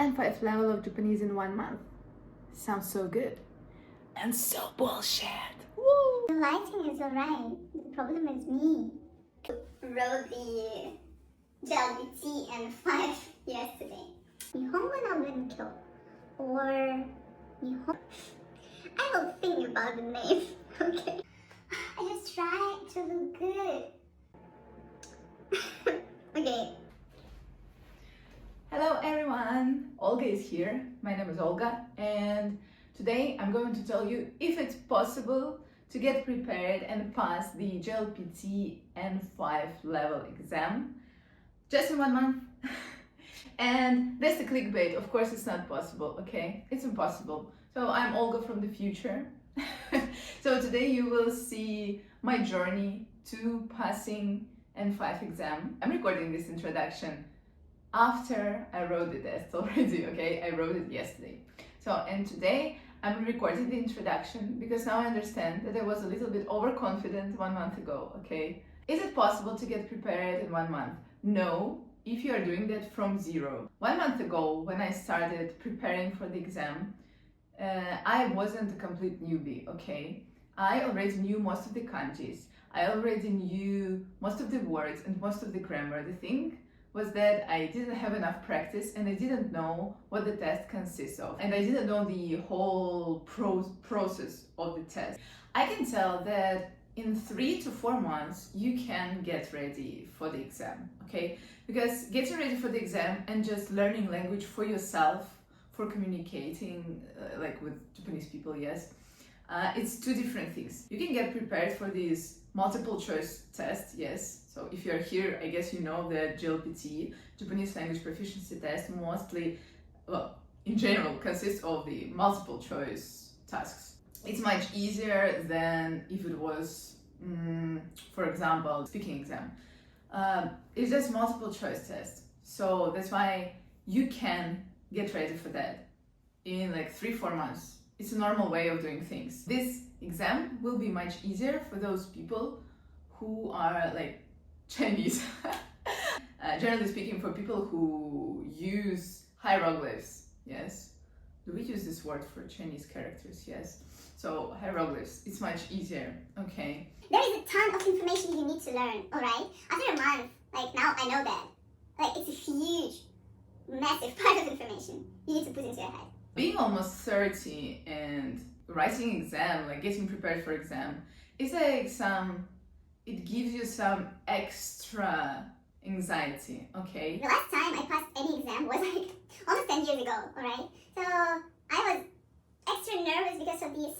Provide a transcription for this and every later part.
N5 level of Japanese in 1 month. Sounds so good. And so bullshit. Woo! The lighting is alright. The problem is me. Wrote the JLPT N5 yesterday. 日本語の勉強 or 日本 I will think about the name, okay? I just try to look good. Okay. Hello everyone, Olga is here. My name is Olga and today I'm going to tell you if it's possible to get prepared and pass the JLPT N5 level exam just in 1 month. And that's the clickbait. Of course it's not possible, okay? It's impossible. So I'm Olga from the future. So today you will see my journey to passing N5 exam. I'm recording this introduction after I wrote the test already, okay? I wrote it yesterday. And today I'm recording the introduction because now I understand that I was a little bit overconfident 1 month ago, okay? Is it possible to get prepared in 1 month? No, if you are doing that from zero. 1 month ago, when I started preparing for the exam, I wasn't a complete newbie, okay? I already knew most of the kanjis. I already knew most of the words and most of the grammar. The thing was that I didn't have enough practice and I didn't know what the test consists of. And I didn't know the whole process of the test. I can tell that in 3 to 4 months, you can get ready for the exam, okay? Because getting ready for the exam and just learning language for yourself, for communicating like with Japanese people, yes, it's two different things. You can get prepared for these multiple choice tests, yes. So if you're here, I guess you know that JLPT, Japanese Language Proficiency Test, mostly, well, in general, consists of the multiple choice tasks. It's much easier than if it was, for example, speaking exam. It's just multiple choice test. So that's why you can get ready for that in like 3-4 months. It's a normal way of doing things. This exam will be much easier for those people who are like Chinese. Generally speaking, for people who use hieroglyphs, yes. Do we use this word for Chinese characters? Yes. So hieroglyphs, it's much easier, okay? There is a ton of information you need to learn, alright? After a month, like now I know that. Like it's a huge, massive part of information you need to put into your head. Being almost 30 and writing exam, like getting prepared for exam, is like it gives you some extra anxiety, okay? The last time I passed any exam was like almost 10 years ago, alright? So I was extra nervous because of these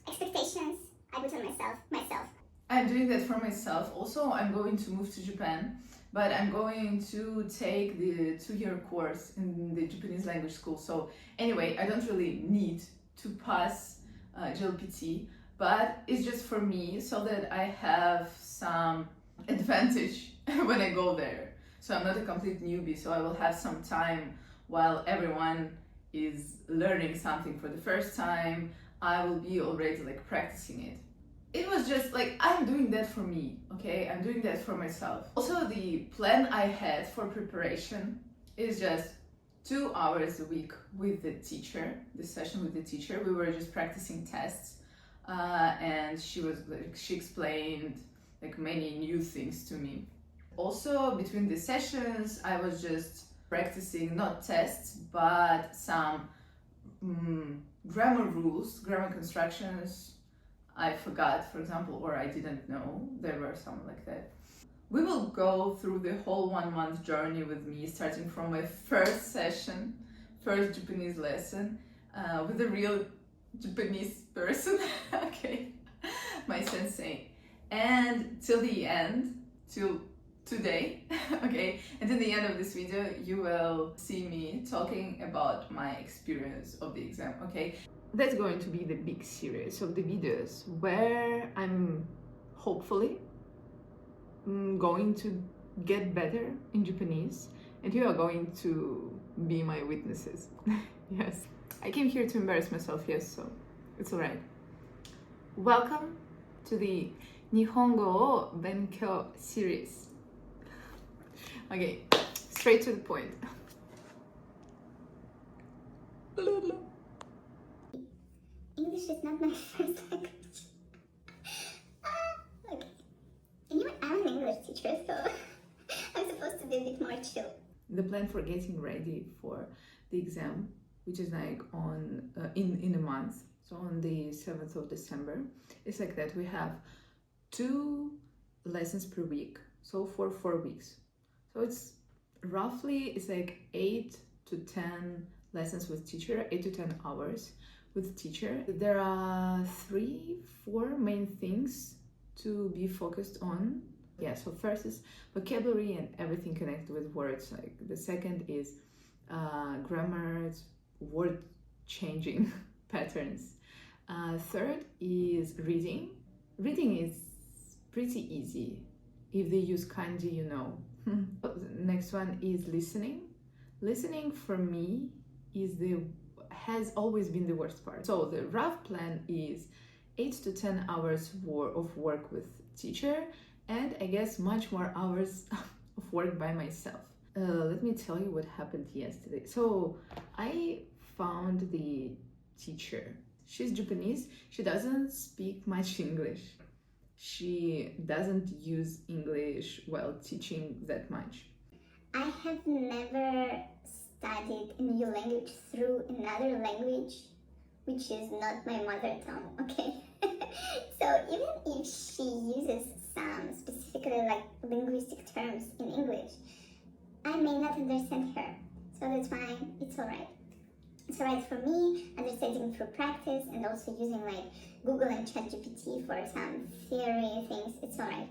expectations I put on myself. I'm doing that for myself. Also, I'm going to move to Japan, but I'm going to take the 2-year course in the Japanese language school. So anyway, I don't really need to pass JLPT, but it's just for me so that I have some advantage when I go there. So I'm not a complete newbie, so I will have some time while everyone is learning something for the first time. I will be already like practicing it. It was just like, I'm doing that for me, okay? I'm doing that for myself. Also, the plan I had for preparation is just 2 hours a week with the teacher, the session with the teacher. We were just practicing tests and she explained like many new things to me. Also, between the sessions, I was just practicing not tests, but some grammar rules, grammar constructions I forgot, for example, or I didn't know. There were some like that. We will go through the whole 1 month journey with me, starting from my first session, first Japanese lesson, with a real Japanese person, okay, my sensei, and till the end, till today, okay, and in the end of this video you will see me talking about my experience of the exam, okay? That's going to be the big series of the videos where I'm hopefully going to get better in Japanese and you are going to be my witnesses. Yes, I came here to embarrass myself, yes, so it's alright. Welcome to the Nihongo o Benkyou series. Okay, straight to the point. English is not my first language. Okay. Anyway, I'm an English teacher, so I'm supposed to be a bit more chill. The plan for getting ready for the exam, which is like on in a month, so on the 7th of December, it's like that. We have 2 lessons per week, so for 4 weeks. So it's roughly, it's like 8 to 10 lessons with teacher, 8 to 10 hours with teacher. There are 3-4 main things to be focused on. Yeah, so first is vocabulary and everything connected with words. Like the second is grammar, word changing patterns. Third is reading. Reading is pretty easy. If they use kanji, you know. Next one is listening. Listening for me has always been the worst part. So the rough plan is 8 to 10 hours of work with teacher, and I guess much more hours of work by myself. Let me tell you what happened yesterday. So I found the teacher. She's Japanese. She doesn't speak much English. She doesn't use English while teaching that much. I have never studied a new language through another language which is not my mother tongue, okay? So even if she uses some specifically like linguistic terms in English, I may not understand her. So that's fine, it's alright. It's alright for me, understanding through practice and also using like Google and ChatGPT for some theory things, it's alright.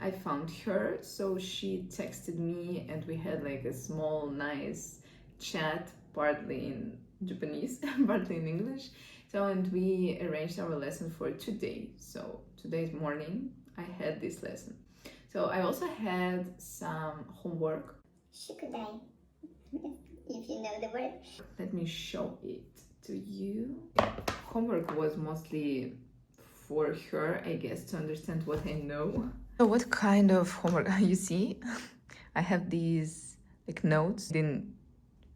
I found her, so she texted me and we had like a small, nice chat, partly in Japanese, partly in English. So, and we arranged our lesson for today. So today's morning, I had this lesson. So I also had some homework. Shukudai, if you know the word. Let me show it to you. Homework was mostly for her, I guess, to understand what I know. So what kind of homework? You see, I have these like notes in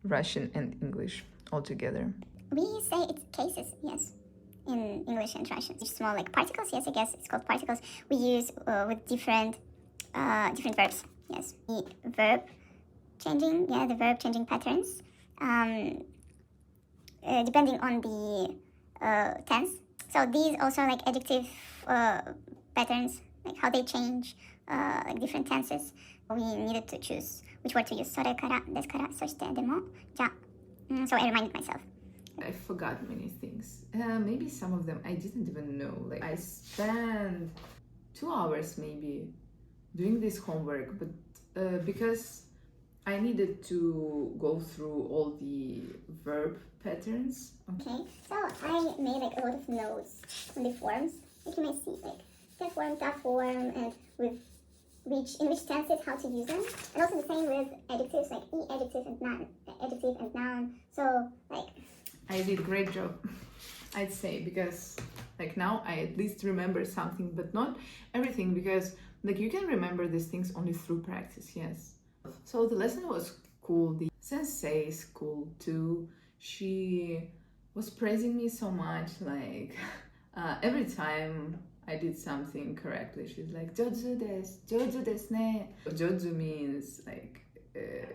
Russian and English all together. We say it's cases, yes, in English and Russian. It's small like particles, yes, I guess it's called particles. We use with different verbs, yes. The verb changing, yeah, the verb changing patterns, depending on the tense. So these also like adjective patterns, like how they change, like different tenses. We needed to choose which word to use. それからですから、そしてでも、じゃ、so I reminded myself. I forgot many things. Maybe some of them I didn't even know. Like I spent 2 hours maybe doing this homework, but because I needed to go through all the verb patterns. Okay, so I made like a lot of notes on the forms. Like you may see, like that form, and with in which tenses how to use them, and also the same with adjectives, like adjective and noun. So like I did a great job, I'd say, because like now I at least remember something, but not everything, because like you can remember these things only through practice, yes. So the lesson was cool. The sensei is cool too. She was praising me so much, like every time I did something correctly, she's like, "Joju desu, joju desu ne." Joju means like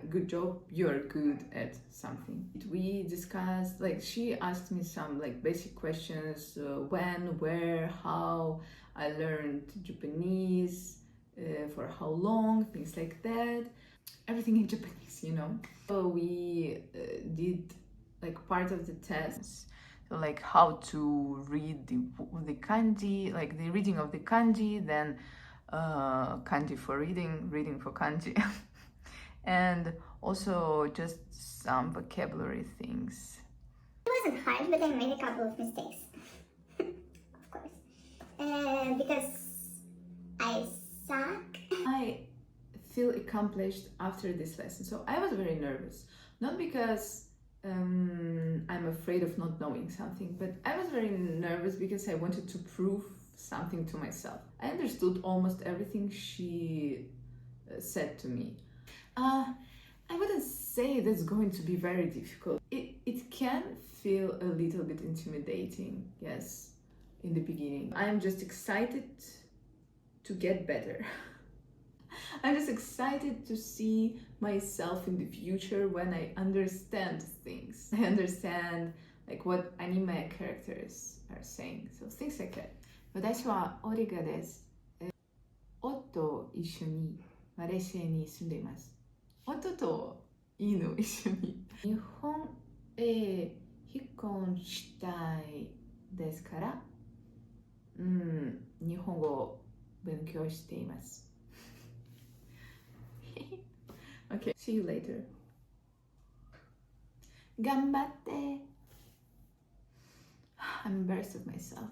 good job, you're good at something. We discussed, like she asked me some like basic questions, when, where, how I learned Japanese, for how long, things like that. Everything in Japanese, you know. So we did like part of the test. So like how to read the kanji, like the reading of the kanji, then kanji for reading, reading for kanji. And also just some vocabulary things. it wasn't hard, but I made a couple of mistakes. Of course. Because I suck. I feel accomplished after this lesson. So I was very nervous. Not because I'm afraid of not knowing something, but I was very nervous because I wanted to prove something to myself. I understood almost everything she said to me. I wouldn't say that's going to be very difficult. It can feel a little bit intimidating, yes, in the beginning. I'm just excited to get better. I'm just excited to see myself in the future when I understand things. I understand like what anime characters are saying, so things like that. 私はオリガです。夫と一緒にマレーシアに住んでいます。夫と犬一緒に日本へ引っ越したいですから、日本語を勉強しています。Okay, see you later. 頑張って。I'm embarrassed of myself.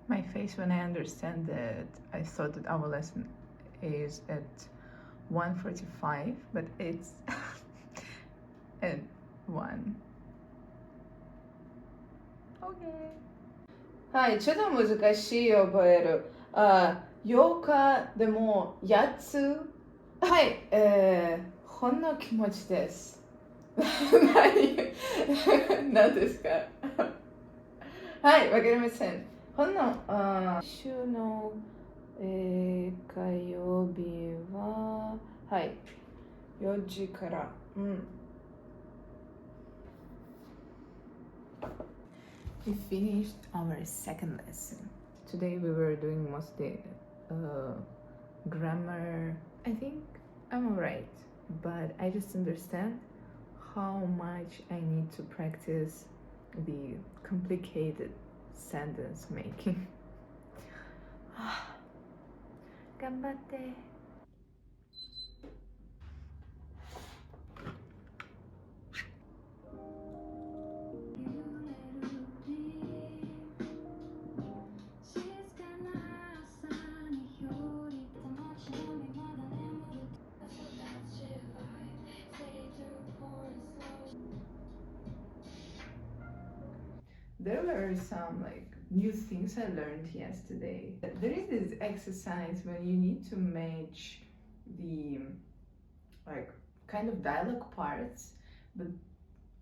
My face when I understand that I thought that our lesson is at 1:45, but it's at 1. Okay. はい、ちょっと難しい覚える。8日でも8つ。はい、ほんの気持ちです。何ですか？はい、わかりません。ほんの週の、火曜日は、はい、4時から。We finished our second lesson. Today we were doing mostly grammar. I think I'm alright, but I just understand how much I need to practice the complicated sentence making. 頑張って。There were some like new things I learned yesterday. There is this exercise when you need to match the like kind of dialogue parts, but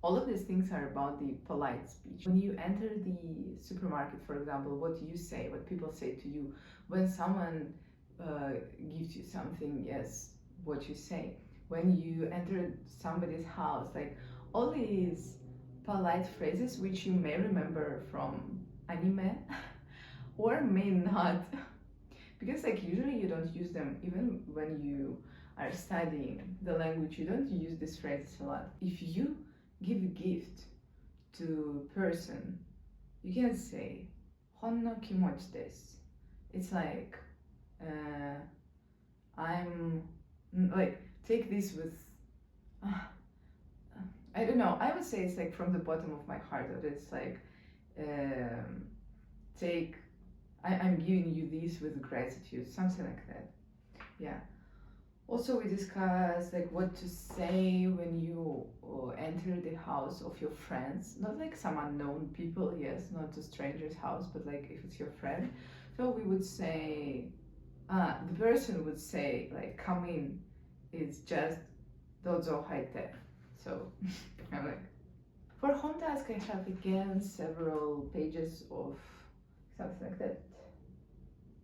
all of these things are about the polite speech. When you enter the supermarket, for example, what do you say, what people say to you? When someone gives you something, yes, what you say. When you enter somebody's house, like all these polite phrases which you may remember from anime or may not, because like usually you don't use them. Even when you are studying the language, you don't use these phrases a lot. If you give a gift to a person, you can say hon no kimochi desu. It's like I'm like, take this with I don't know, I would say it's like from the bottom of my heart, that it's like I'm giving you this with gratitude, something like that. Yeah. Also, we discussed like what to say when you enter the house of your friends, not like some unknown people, yes, not a stranger's house, but like if it's your friend. So we would say, the person would say like, come in, it's just dozo haite. So I'm like, for home task I have again several pages of something like that,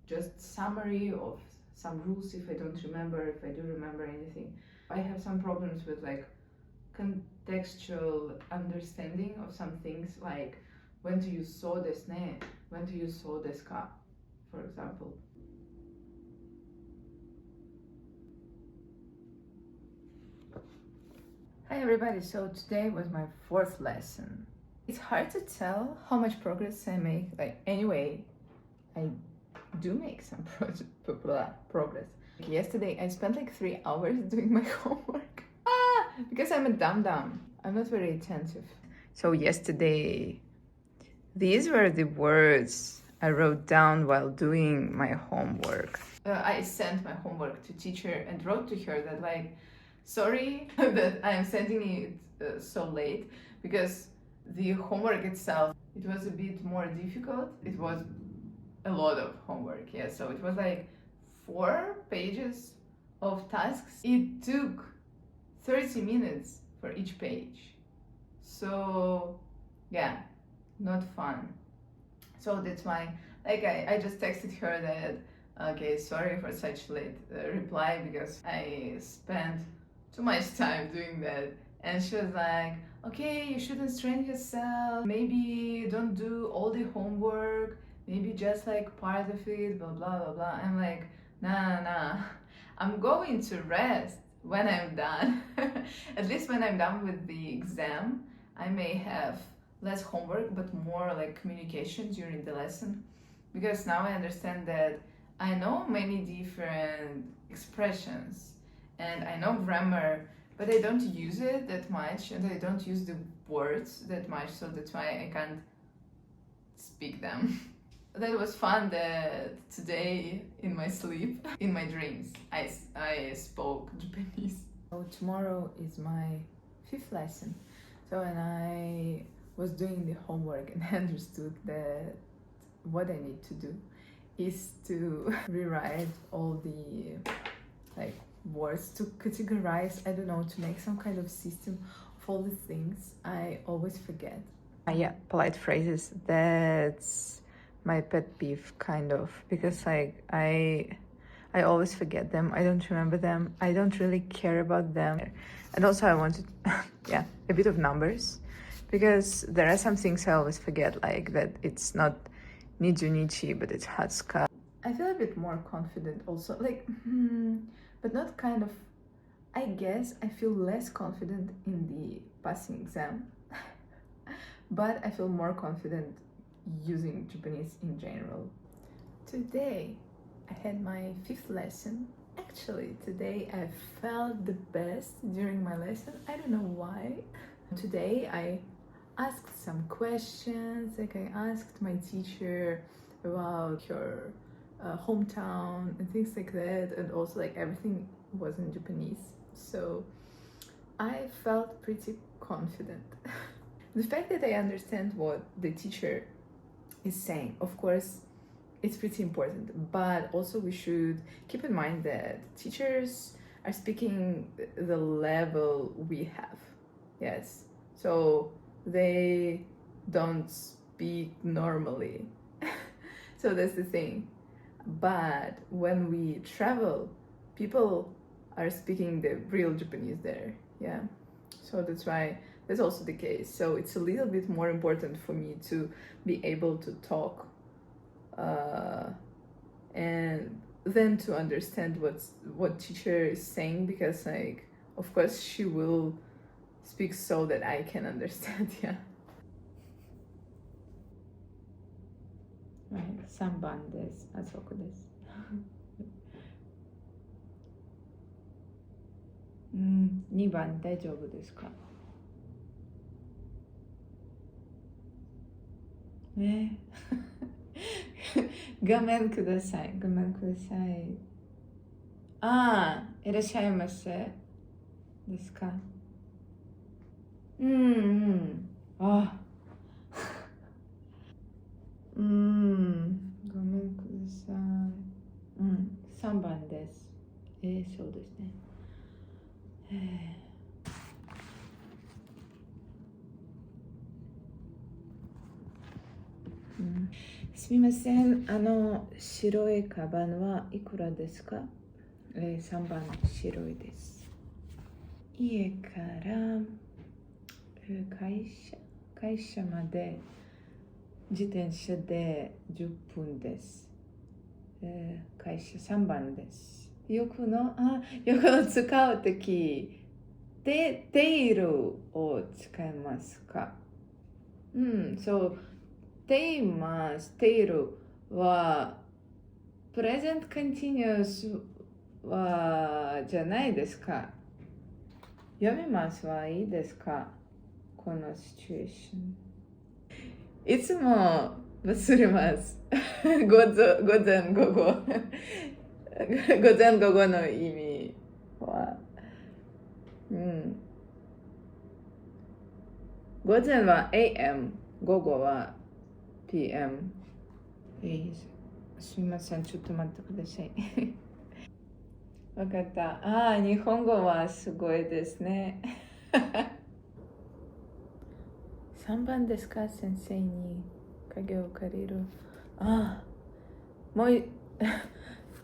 just summary of some rules if I don't remember, if I do remember anything. I have some problems with like contextual understanding of some things, like when to use so desu ne, when to use so desu ka, for example. Hi everybody, so today was my 4th lesson. It's hard to tell how much progress I make. Like, anyway, I do make some progress. Like yesterday I spent like 3 hours doing my homework. Because I'm a dum-dum. I'm not very attentive. So yesterday, these were the words I wrote down while doing my homework. I sent my homework to teacher and wrote to her that like, sorry that I am sending it so late, because the homework itself, it was a bit more difficult. It was a lot of homework, yeah. So it was like 4 pages of tasks. It took 30 minutes for each page. So yeah, not fun. So that's why, like, I just texted her that, okay, sorry for such late reply, because I spent too much time doing that. And she was like, okay, you shouldn't strain yourself. Maybe don't do all the homework. Maybe just like part of it, blah, blah, blah, blah. I'm like, nah. I'm going to rest when I'm done. At least when I'm done with the exam, I may have less homework, but more like communication during the lesson. Because now I understand that I know many different expressions and I know grammar, but I don't use it that much and I don't use the words that much, so that's why I can't speak them. That was fun that today in my sleep, in my dreams, I spoke Japanese. So tomorrow is my 5th lesson. So when I was doing the homework and I understood that what I need to do is to rewrite all the like words, to categorize, I don't know, to make some kind of system of all the things I always forget. Yeah, polite phrases, that's my pet peeve, kind of, because like I always forget them, I don't remember them, I don't really care about them. And also I wanted yeah, a bit of numbers, because there are some things I always forget, like that it's not Niju Nichi, but it's Hatsuka. I feel a bit more confident also, like, but not kind of, I guess I feel less confident in the passing exam, but I feel more confident using Japanese in general. Today I had my 5th lesson. Actually, today I felt the best during my lesson. I don't know why. Today I asked some questions, like I asked my teacher about her hometown and things like that, and also like everything was in Japanese. So I felt pretty confident. The fact that I understand what the teacher is saying, of course, it's pretty important, but also we should keep in mind that teachers are speaking the level we have. Yes, so they don't speak normally. So that's the thing. But when we travel, people are speaking the real Japanese there. Yeah, so that's why that's also the case. So it's a little bit more important for me to be able to talk and then to understand what teacher is saying, because like, of course she will speak so that I can understand. Yeah. Right, 3番です。あそこです。2番大丈夫ですかね。画面ください。画面ください。ああ、いらっしゃいませ。ですか。あ。ごめんください。3番です。そうですね。すみません。白いカバンはいくらですか？3番白いです。家から会社まで自転車で10分です。会社3番です。よくの使うとき、テイルを使いますかそう、テイルは、プレゼントコンティニュースはじゃないですか。読みますはいいですかこのシチュエーション。いつも忘れます。午前午後。午前午後の意味は、午前は AM、午後は PM。すみません、ちょっと待ってください。わかった。日本語はすごいですね。3番ですか、先生に影を借りる。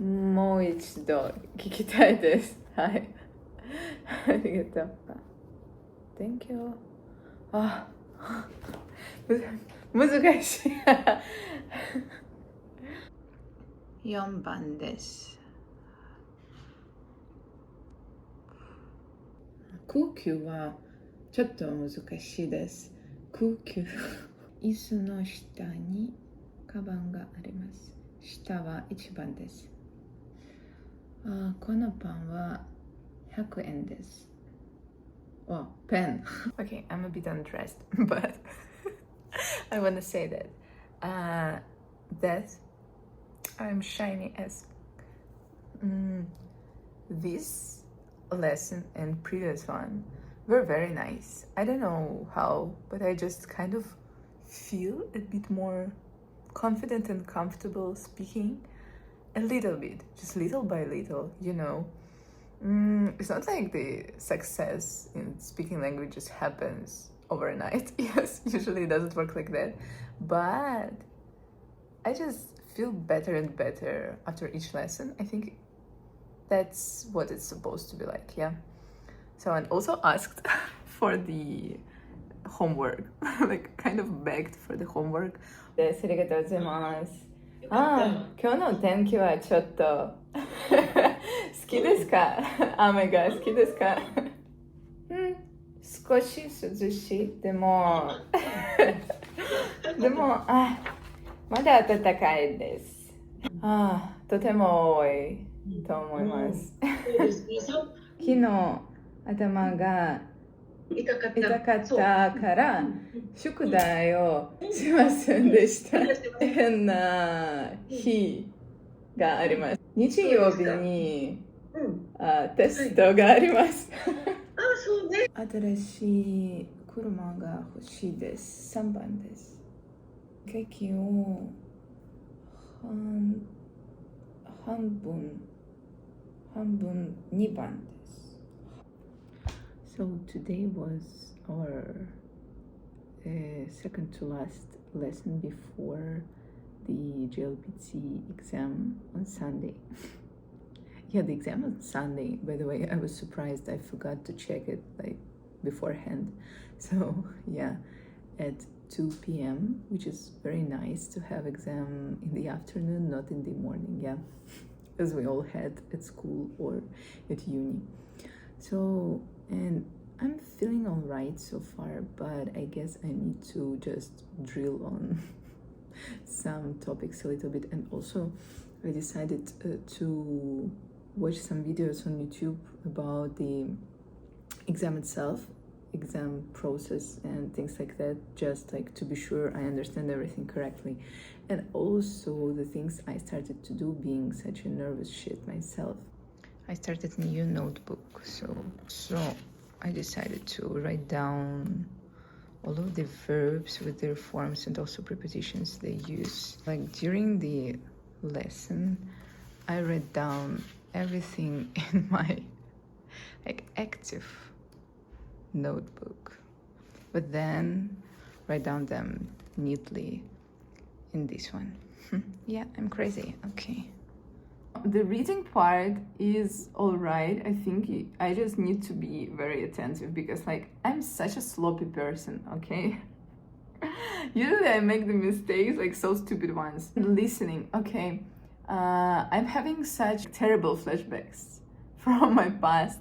もう一度聞きたいです。はい。ありがとう。Thank you. 難しい。4番です。空気はちょっと難しいです。空気。椅子の下にカバンがあります。下は1番です。このパンは100円です。pen. Okay, I'm a bit undressed, but I want to say that I'm shiny as this lesson and previous one were very nice. I don't know how, but I just kind of feel a bit more confident and comfortable speaking a little bit, just little by little, you know. It's not like the success in speaking language just happens overnight. Yes, usually it doesn't work like that, but I just feel better and better after each lesson. I think that's what it's supposed to be like, yeah. So, and also asked for the homework, like kind of begged for the homework. です。ありがとうございます。今日の天気はちょっと好きですか？雨が好きですか？少し涼しい。でもまだ暖かいです。とても多いと思います。昨日頭が痛かったから宿題をしませんでした。変な日があります。日曜日にテストがあります。新しい車が欲しいです。3番です。ケーキを半分2番です。So today was our second to last lesson before the JLPT exam on Sunday. Yeah, the exam was Sunday, by the way. I was surprised. I forgot to check it like beforehand. So yeah, at 2 p.m., which is very nice to have exam in the afternoon, not in the morning, yeah, as we all had at school or at uni. So, and I'm feeling all right so far, but I guess I need to just drill on some topics a little bit. And also I decided to watch some videos on YouTube about the exam itself, exam process and things like that, just like to be sure I understand everything correctly. And also the things I started to do, being such a nervous shit myself. I started a new notebook, so I decided to write down all of the verbs with their forms and also prepositions they use. Like during the lesson, I wrote down everything in my like active notebook, but then write down them neatly in this one. Yeah, I'm crazy. Okay. The reading part is all right. I think I just need to be very attentive because like I'm such a sloppy person, okay? Usually I make the mistakes, like so stupid ones. Listening, okay. I'm having such terrible flashbacks from my past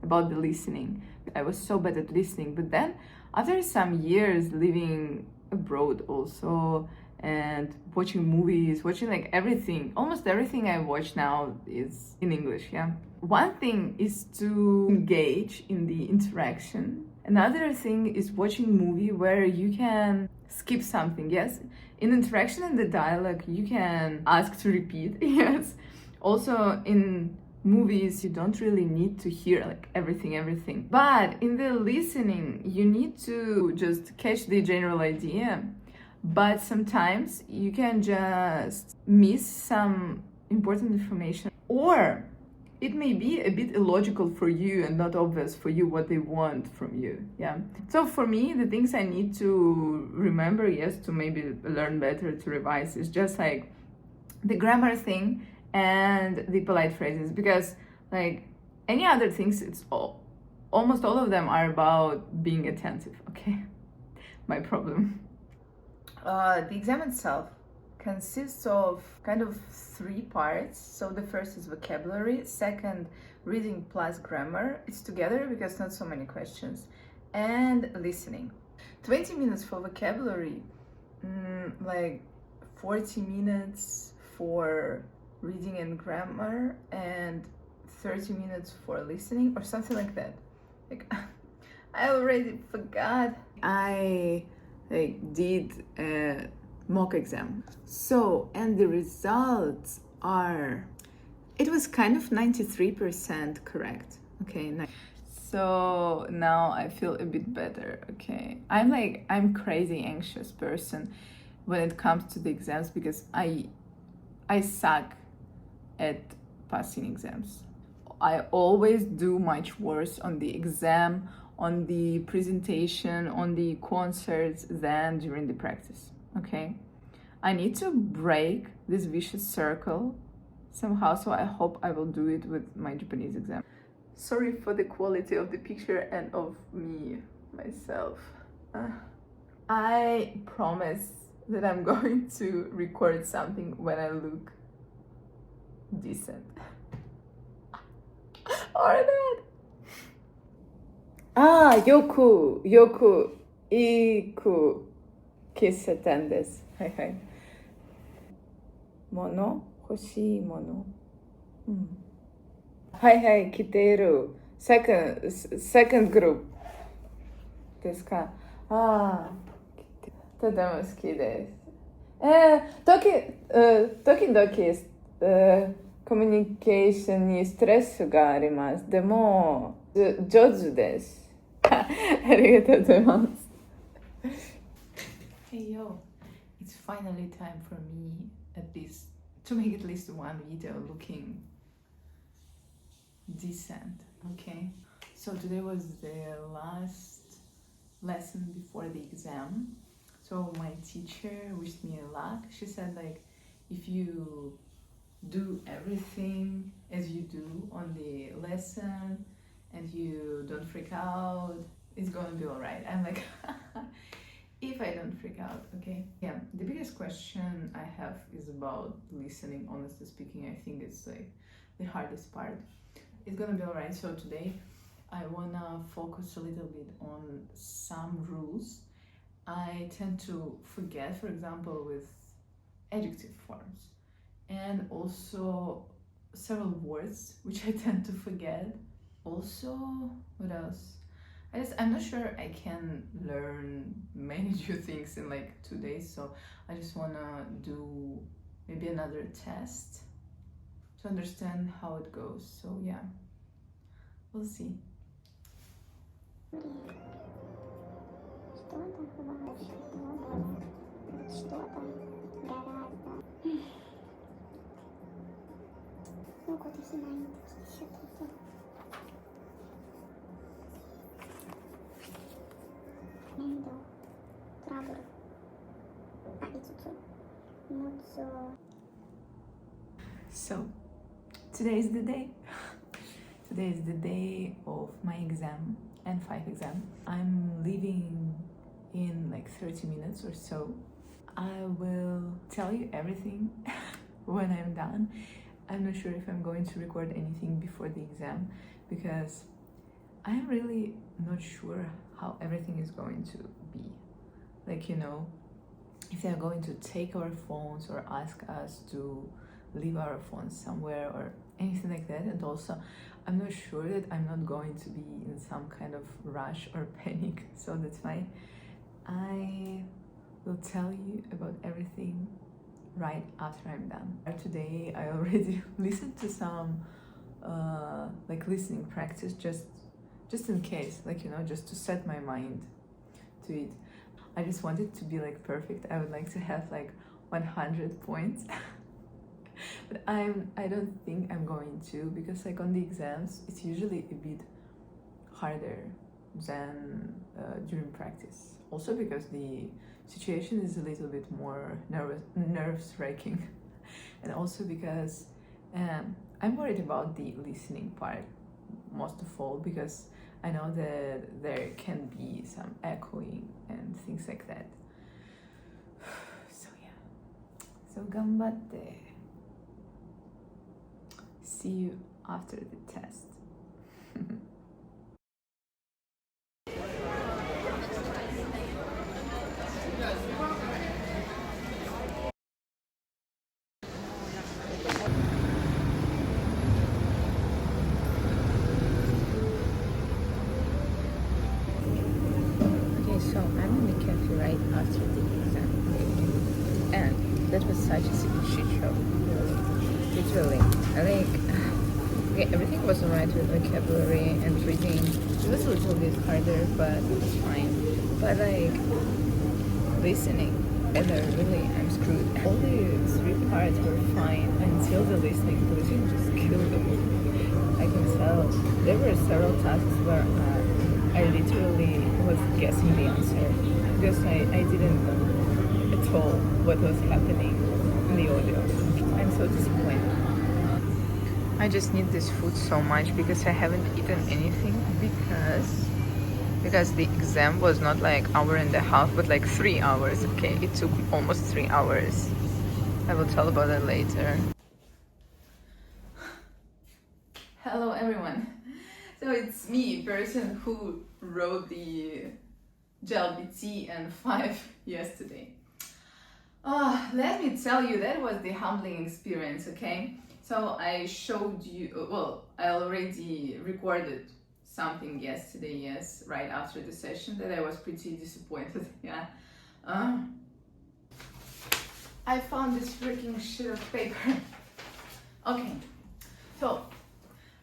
about the listening. I was so bad at listening, but then after some years living abroad also, and watching movies, watching like everything, almost everything I watch now is in English, yeah. One thing is to engage in the interaction. Another thing is watching movie where you can skip something, yes. In interaction and the dialogue, you can ask to repeat, yes. Also in movies, you don't really need to hear like everything. But in the listening, you need to just catch the general idea. But sometimes you can just miss some important information, or it may be a bit illogical for you and not obvious for you what they want from you. Yeah. So for me, the things I need to remember, yes, to maybe learn better, to revise, is just like the grammar thing and the polite phrases, because like any other things, almost all of them are about being attentive. Okay. My problem. The exam itself consists of kind of 3 parts. So the first is vocabulary, second reading plus grammar. It's together because not so many questions, and listening. 20 minutes for vocabulary, like 40 minutes for reading and grammar, and 30 minutes for listening, or something like that. Like I already forgot. I did a mock exam. So, and the results are, it was kind of 93% correct. Okay, so now I feel a bit better. Okay, I'm crazy anxious person when it comes to the exams, because I suck at passing exams. I always do much worse on the exam, on the presentation, on the concerts than during the practice. Okay, I need to break this vicious circle somehow, so I hope I will do it with my Japanese exam. Sorry for the quality of the picture and of me, myself. I promise that I'm going to record something when I look decent. Or not. よく行く喫茶店です。はいはい。欲しいもの。はいはい、来ている。second group ですか。とても好きです。時々、コミュニケーションにストレスがあります。でも、上手です。ありがとうございます。Hey yo, it's finally time for me to make at least one video looking decent, okay? So today was the last lesson before the exam. So my teacher wished me luck. She said like, if you do everything as you do on the lesson and you don't freak out, it's gonna be alright. I'm like, if I don't freak out, okay? Yeah, the biggest question I have is about listening. Honestly speaking, I think it's like the hardest part. It's gonna be alright. So today I wanna focus a little bit on some rules I tend to forget, for example, with adjective forms, and also several words which I tend to forget. Also, what else? I'm not sure I can learn many new things in like 2 days, so I just wanna do maybe another test to understand how it goes. So yeah, we'll see. So today is the day. Today is the day of my exam, N5 exam. I'm leaving in like 30 minutes or so. I will tell you everything when I'm done. I'm not sure if I'm going to record anything before the exam, because I'm really not sure how everything is going to be. Like, you know, if they're going to take our phones or ask us to leave our phones somewhere or anything like that. And also, I'm not sure that I'm not going to be in some kind of rush or panic. So that's why I will tell you about everything right after I'm done. Today I already listened to some like listening practice just in case, like, you know, just to set my mind to it. I just want it to be like perfect. I would like to have like 100 points. But I don't think I'm going to, because like on the exams it's usually a bit harder than during practice. Also because the situation is a little bit more nerve-wracking, and also because I'm worried about the listening part most of all, because I know that there can be some echoing and things like that. So yeah, so ganbatte. See you after the test. Okay, so I'm in the cafe right after the exam, and that was such a shit show. Literally, okay, everything was alright with vocabulary and reading. It was a little bit harder, but it was fine. But like listening, and really, I'm screwed. All the three parts were fine until the listening. The listening just killed them. I can tell. There were several tasks where I literally was guessing the answer because I didn't know at all what was happening in the audio. I'm so disappointed. I just need this food so much because I haven't eaten anything because the exam was not like hour and a half but like 3 hours. Okay, it took almost 3 hours. I will tell about that later. Hello everyone. So it's me, person who wrote the JLPT N5 yesterday. Let me tell you, that was the humbling experience, okay? So I showed you, well, I already recorded something yesterday, yes, right after the session, that I was pretty disappointed, yeah. I found this freaking shit of paper. Okay, so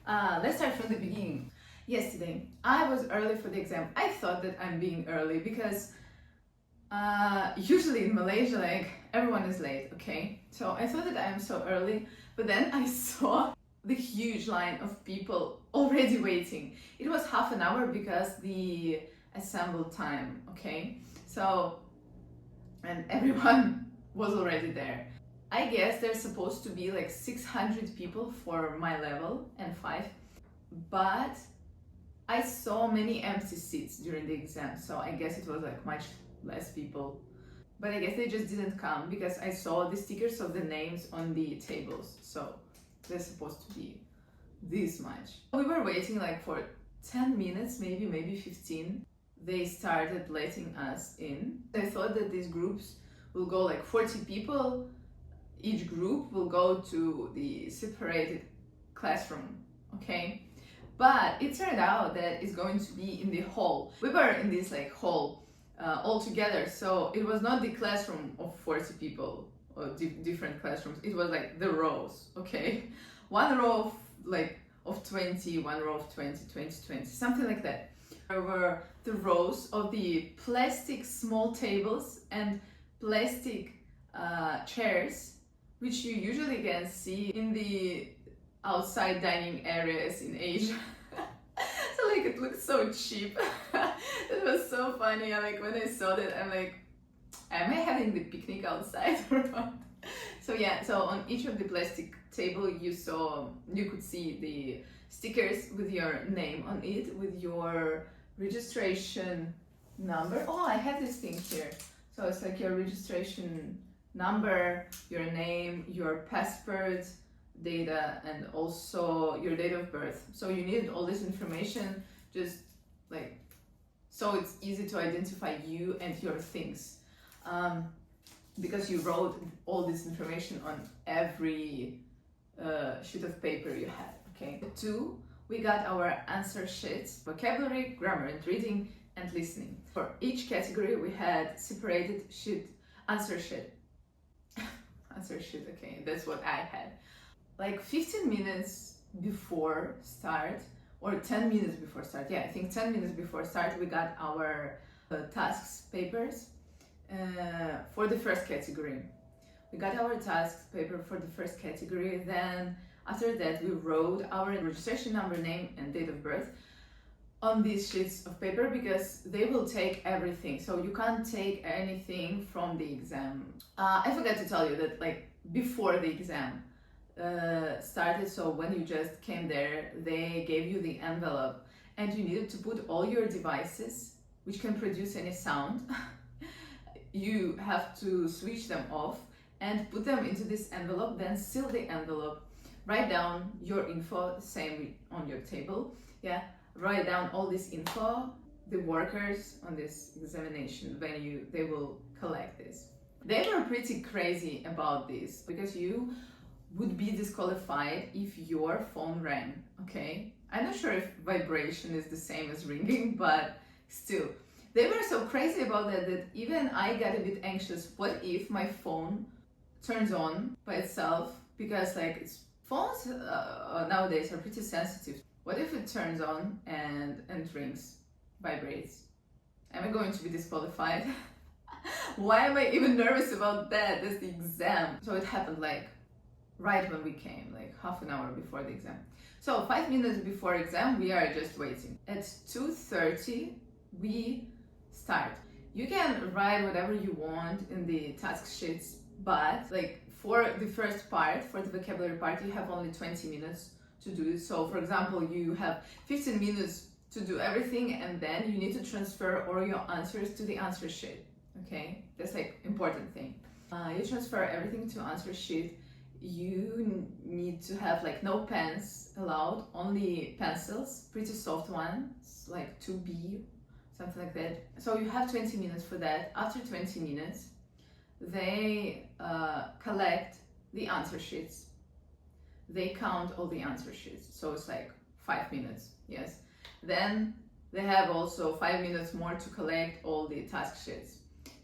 let's start from the beginning. Yesterday, I was early for the exam. I thought that I'm being early because usually in Malaysia, like, everyone is late, okay? So I thought that I am so early, but then I saw the huge line of people already waiting. It was half an hour because the assemble time, okay? So, and everyone was already there. I guess there's supposed to be like 600 people for my level and 5, but I saw many empty seats during the exam, so I guess it was like much less people. But I guess they just didn't come because I saw the stickers of the names on the tables, so they're supposed to be this much. We were waiting like for 10 minutes, maybe 15. They started letting us in. I thought that these groups will go like 40 people. Each group will go to the separated classroom, okay? But it turned out that it's going to be in the hall. We were in this like hall all together, so it was not the classroom of 40 people or different classrooms. It was like the rows, okay? One row of like of 20, one row of 20, 20, 20, something like that. There were the rows of the plastic small tables and plastic chairs, which you usually can see in the outside dining areas in Asia. So like it looked so cheap. It was so funny. Like when I saw that, I'm like, am I having the picnic outside or what? So yeah, so on each of the plastic table you could see the stickers with your name on it, with your registration number. Oh, I have this thing here. So it's like your registration number, your name, your passport data, and also your date of birth. So you need all this information, just like, so it's easy to identify you and your things. Because you wrote all this information on every sheet of paper you had, okay? 2, we got our answer sheets: vocabulary, grammar and reading, and listening. For each category we had separated answer sheet. answer sheet. Okay, that's what I had. Like 15 minutes before start, or 10 minutes before start. Yeah, I think 10 minutes before start, we got our tasks papers for the first category. We got our tasks paper for the first category. Then after that, we wrote our registration number, name, and date of birth on these sheets of paper, because they will take everything, so you can't take anything from the exam. I forgot to tell you that, like, before the exam started, so when you just came there, they gave you the envelope and you needed to put all your devices which can produce any sound. You have to switch them off and put them into this envelope, then seal the envelope, write down your info, same on your table, yeah. Write down all this info. The workers on this examination venue, they will collect this. They were pretty crazy about this, because you would be disqualified if your phone rang, okay? I'm not sure if vibration is the same as ringing, but still. They were so crazy about that that even I got a bit anxious. What if my phone turns on by itself? Because like phones nowadays are pretty sensitive. What if it turns on and rings, vibrates? Am I going to be disqualified? Why am I even nervous about that? That's the exam. So it happened like right when we came, like half an hour before the exam. So 5 minutes before exam, we are just waiting. At 2:30, we start. You can write whatever you want in the task sheets, but like for the first part, for the vocabulary part, you have only 20 minutes to do it. So for example, you have 15 minutes to do everything, and then you need to transfer all your answers to the answer sheet. Okay, that's like important thing. You transfer everything to answer sheet. You need to have like no pens allowed, only pencils, pretty soft ones, like 2B, something like that. So you have 20 minutes for that. After 20 minutes, they collect the answer sheets. They count all the answer sheets, so it's like 5 minutes, yes. Then they have also 5 minutes more to collect all the task sheets.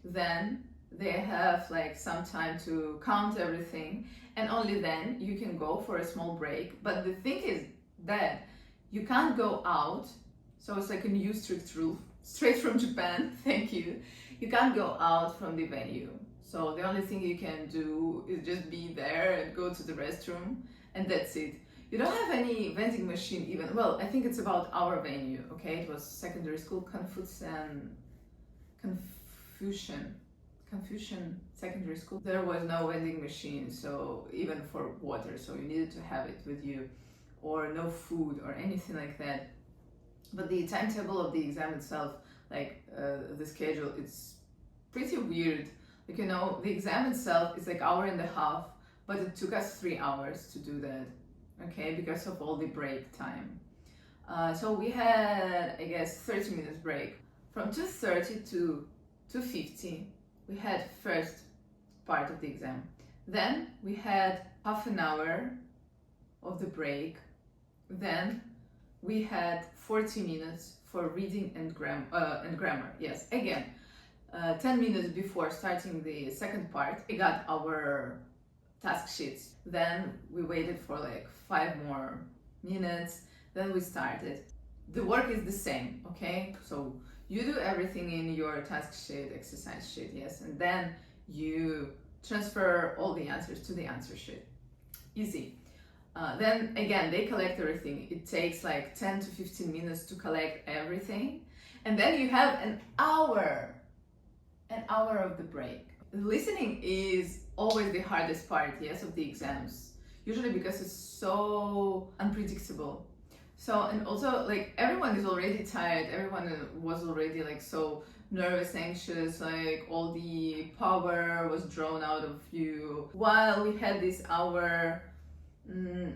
Then they have like some time to count everything, and only then you can go for a small break. But the thing is that you can't go out, so it's like a new strict rule, straight from Japan, thank you. You can't go out from the venue. So the only thing you can do is just be there and go to the restroom, and that's it. You don't have any vending machine even. Well, I think it's about our venue, okay? It was secondary school, Confucian secondary school. There was no vending machine, so even for water, so you needed to have it with you, or no food or anything like that. But the timetable of the exam itself, like the schedule, it's pretty weird. Like, you know, the exam itself is like 1.5 hours, but it took us 3 hours to do that, okay, because of all the break time. So we had, I guess, 30 minutes break. From 2:30 to 2:50, we had first part of the exam. Then we had half an hour of the break. Then we had 40 minutes for reading and grammar. Yes, again, 10 minutes before starting the second part, we got our task sheets. Then we waited for like 5 more minutes. Then we started. The work is the same, okay? So you do everything in your task sheet, exercise sheet, yes, and then you transfer all the answers to the answer sheet. Easy. Then again, they collect everything. It takes like 10 to 15 minutes to collect everything. And then you have an hour of the break. Listening is always the hardest part, yes, of the exams. Usually because it's so unpredictable. So, and also like everyone is already tired. Everyone was already like so nervous, anxious, like all the power was drawn out of you. While we had this hour,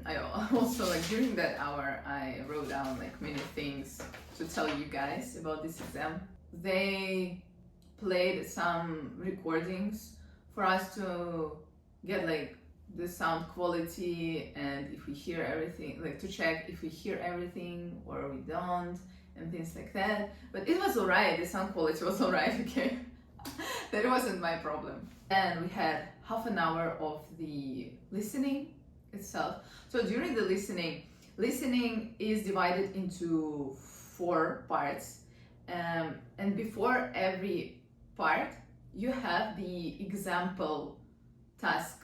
I also like during that hour, I wrote down like many things to tell you guys about this exam. They played some recordings for us to get like the sound quality, and if we hear everything, like to check if we hear everything or we don't, and things like that. But it was alright, the sound quality was alright, okay? That wasn't my problem. And we had half an hour of the listening itself. So during the listening is divided into 4 parts, and before every part you have the example task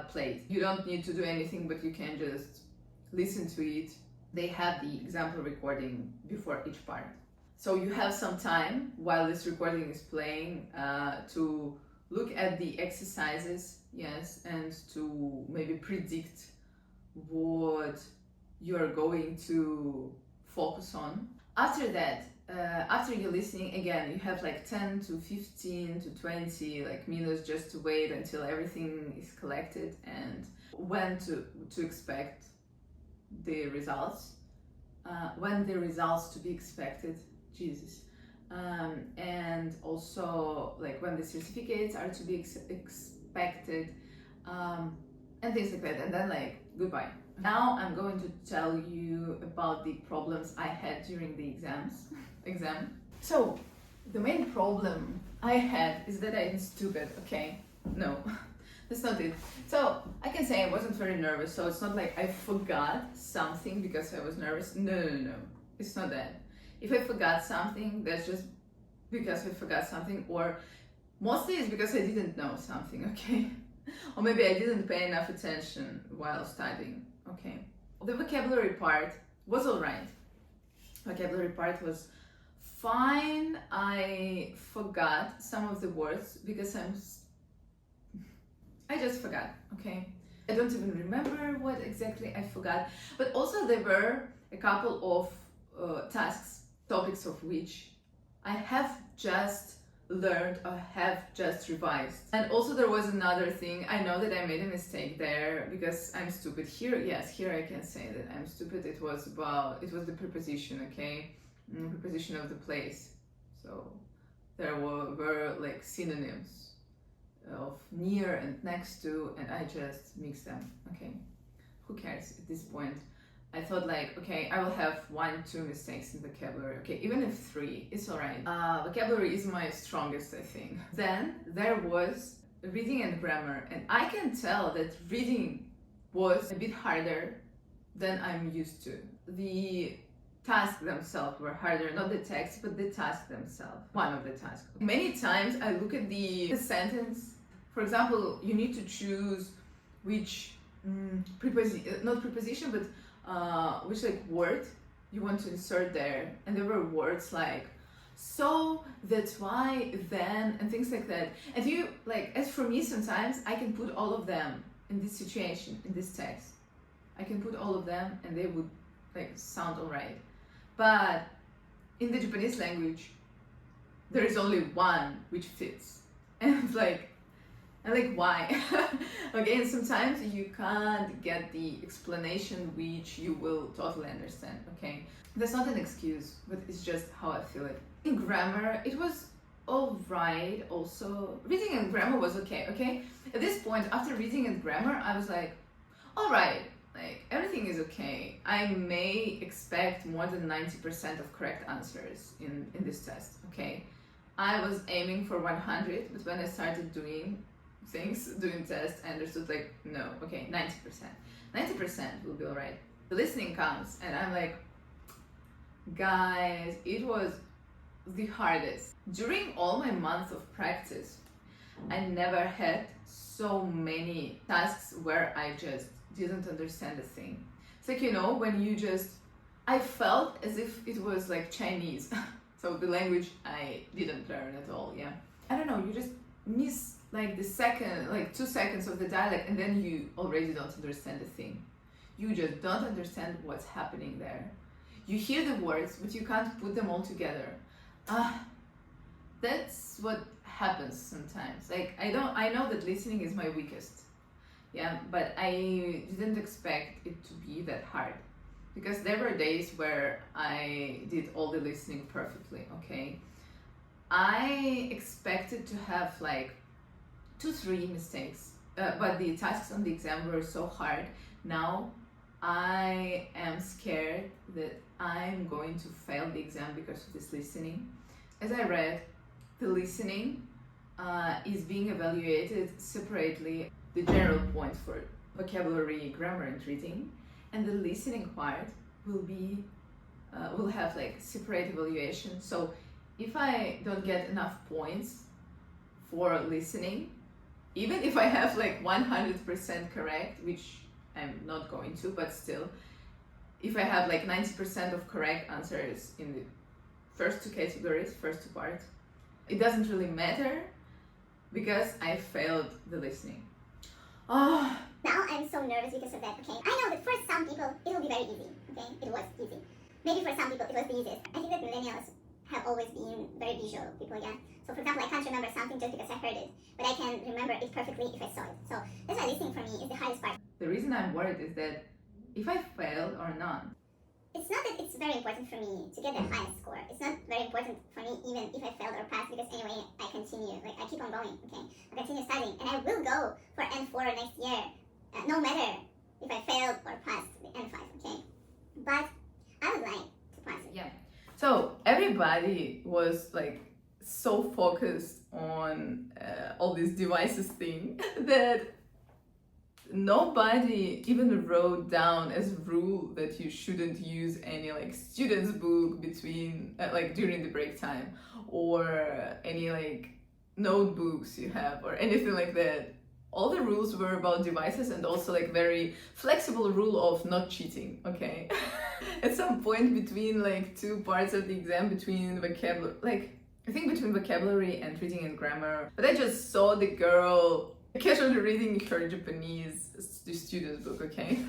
played. You don't need to do anything, but you can just listen to it. They have the example recording before each part. So you have some time while this recording is playing to look at the exercises, yes, and to maybe predict what you're going to focus on. After that, after you're listening again, you have like 10 to 15 to 20 like minutes just to wait until everything is collected and when to expect the results, when the results to be expected, Jesus, and also like when the certificates are to be expected, and things like that, and then like goodbye. Now I'm going to tell you about the problems I had during the exam. So the main problem I had is that I'm stupid. Okay, no, that's not it. So I can say I wasn't very nervous, so it's not like I forgot something because I was nervous. No, it's not that. If I forgot something, that's just because I forgot something, or mostly it's because I didn't know something, okay? Or maybe I didn't pay enough attention while studying, okay? The vocabulary part was alright. Vocabulary part was fine. I forgot some of the words because I just forgot, okay? I don't even remember what exactly I forgot, but also there were a couple of topics of which I have just learned or have just revised. And also there was another thing. I know that I made a mistake there because I'm stupid. Here I can say that I'm stupid. It was the preposition, okay? Preposition of the place. So there were like synonyms of near and next to, and I just mixed them, okay? Who cares at this point? I thought like, okay, I will have 1-2 mistakes in vocabulary. Okay, even if 3, it's alright. Vocabulary is my strongest, I think. Then there was reading and grammar, and I can tell that reading was a bit harder than I'm used to. The tasks themselves were harder, not the text, but the task themselves. One of the tasks. Many times I look at the sentence. For example, you need to choose which not preposition, but which like word you want to insert there, and there were words like so, that's why, then, and things like that. And you like, as for me, sometimes I can put all of them in this situation, in this text. I can put all of them and they would like sound alright. But in the Japanese language, there is only one which fits, and why? Okay, and sometimes you can't get the explanation which you will totally understand, okay? That's not an excuse, but it's just how I feel it. In grammar, it was alright also. Reading and grammar was okay? At this point, after reading and grammar, I was like, alright, like everything is okay. I may expect more than 90% of correct answers in this test, okay? I was aiming for 100, but when I started doing tests, I understood like, no, okay, 90% will be alright. The listening comes and I'm like, guys, it was the hardest. During all my months of practice, I never had so many tasks where I just didn't understand a thing. It's like, you know, when you just, I felt as if it was like Chinese. So the language I didn't learn at all, yeah. I don't know, you just miss like the second, like 2 seconds of the dialect, and then you already don't understand a thing. You just don't understand what's happening there. You hear the words, but you can't put them all together. That's what happens sometimes. Like, I know that listening is my weakest. Yeah, but I didn't expect it to be that hard. Because there were days where I did all the listening perfectly, okay? I expected to have like 2-3 mistakes, but the tasks on the exam were so hard. Now I am scared that I'm going to fail the exam because of this listening. As I read, the listening is being evaluated separately. The general points for vocabulary, grammar, and reading, and the listening part will have like separate evaluation. So if I don't get enough points for listening, even if I have like 100% correct, which I'm not going to, but still, if I have like 90% of correct answers in the first two categories, first two parts, it doesn't really matter because I failed the listening. Oh. Now I'm so nervous because of that, okay? I know that for some people it will be very easy, okay? It was easy. Maybe for some people it was the easiest. I think that millennials have always been very visual people, yeah? So for example, I can't remember something just because I heard it, but I can remember it perfectly if I saw it. So that's why listening for me is the hardest part. The reason I'm worried is that if I fail or not, it's not that it's very important for me to get the highest score. It's not very important for me even if I failed or passed, because anyway, I continue. Like, I keep on going, okay? I continue studying, and I will go for N4 next year, no matter if I failed or passed the N5, okay? But I would like to pass it. Yeah. So everybody was like so focused on all these devices thing that nobody even wrote down as a rule that you shouldn't use any like student's book between like during the break time, or any like notebooks you have or anything like that. All the rules were about devices, and also like very flexible rule of not cheating, okay? At some point between like two parts of the exam, between vocabulary, like I think between vocabulary and reading and grammar, but I just saw the girl casually reading her Japanese student's book, okay?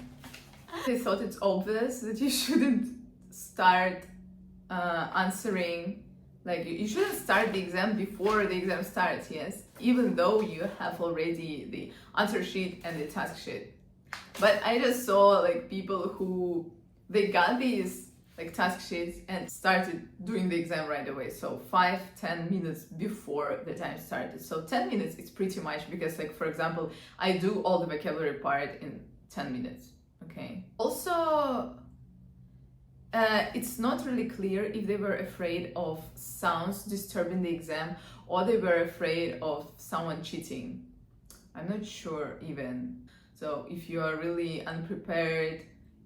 I thought it's obvious that you shouldn't start answering, like you shouldn't start the exam before the exam starts, yes? Even though you have already the answer sheet and the task sheet. But I just saw like people who, they got these like task sheets and started doing the exam right away. So 5-10 minutes before the time started. So 10 minutes is pretty much, because like for example, I do all the vocabulary part in 10 minutes, okay? Also, it's not really clear if they were afraid of sounds disturbing the exam or they were afraid of someone cheating. I'm not sure even. So if you are really unprepared,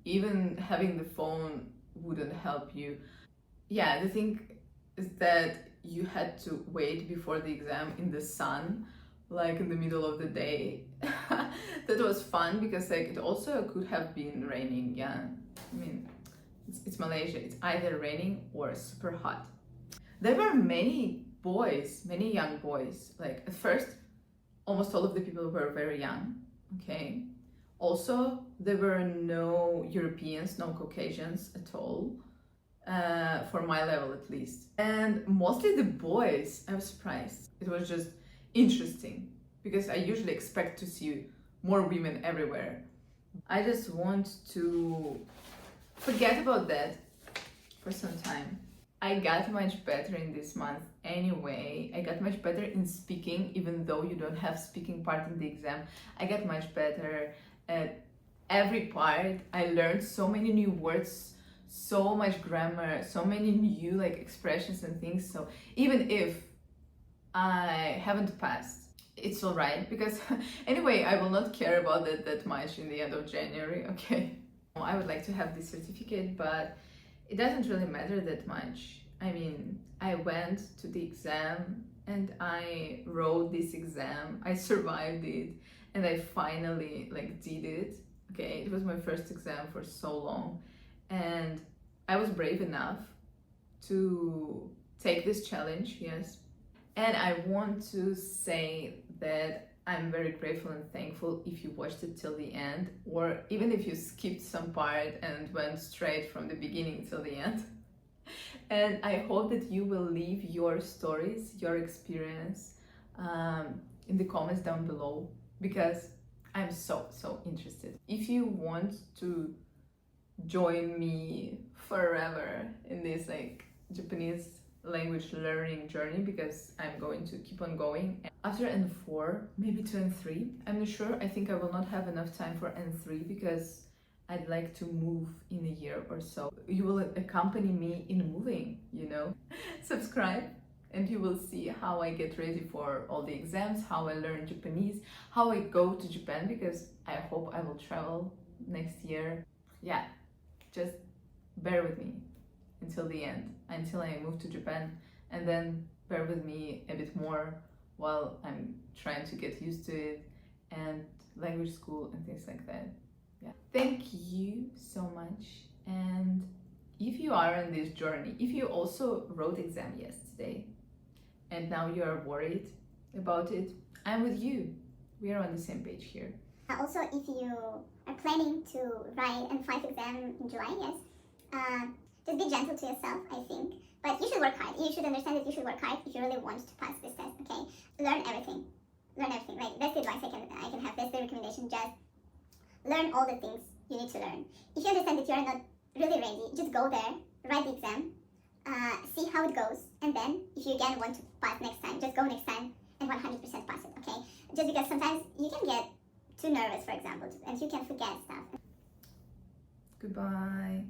even having the phone wouldn't help you. Yeah, the thing is that you had to wait before the exam in the sun, like in the middle of the day. That was fun because like it also could have been raining, yeah. I mean, it's Malaysia, it's either raining or super hot. There were many boys, many young boys. Like at first, almost all of the people were very young, okay? Also, there were no Europeans, no Caucasians at all, for my level at least. And mostly the boys, I was surprised. It was just interesting, because I usually expect to see more women everywhere. I just want to forget about that for some time. I got much better in this month anyway. I got much better in speaking, even though you don't have speaking part in the exam. I got much better at every part. I learned so many new words, so much grammar, so many new like expressions and things. So even if I haven't passed, it's all right, because anyway, I will not care about that much in the end of January, okay? I would like to have this certificate, but it doesn't really matter that much. I mean, I went to the exam and I wrote this exam, I survived it, and I finally like did it, okay? It was my first exam for so long, and I was brave enough to take this challenge, yes. And I want to say that I'm very grateful and thankful if you watched it till the end, or even if you skipped some part and went straight from the beginning till the end. And I hope that you will leave your stories, your experience in the comments down below, because I'm so interested. If you want to join me forever in this like Japanese language learning journey, because I'm going to keep on going after N4, maybe to N3, I'm not sure. I think I will not have enough time for N3 because I'd like to move in a year or so. You will accompany me in moving, you know. Subscribe and you will see how I get ready for all the exams, how I learn Japanese, how I go to Japan, because I hope I will travel next year. Yeah, just bear with me until the end, until I move to Japan, and then bear with me a bit more while I'm trying to get used to it and language school and things like that. Yeah. Thank you so much. And if you are on this journey, if you also wrote exam yesterday and now you are worried about it, I'm with you. We are on the same page here. Also, if you are planning to write N5 exam in July, yes, just be gentle to yourself, I think. But you should work hard. You should understand that you should work hard if you really want to pass this test, okay? Learn everything. Learn everything. Like, that's the advice I can have. That's the recommendation. Just learn all the things you need to learn. If you understand that you are not really ready, just go there, write the exam, see how it goes, and then if you again want to pass next time, just go next time and 100% pass it, okay? Just because sometimes you can get too nervous, for example, and you can forget stuff. Goodbye.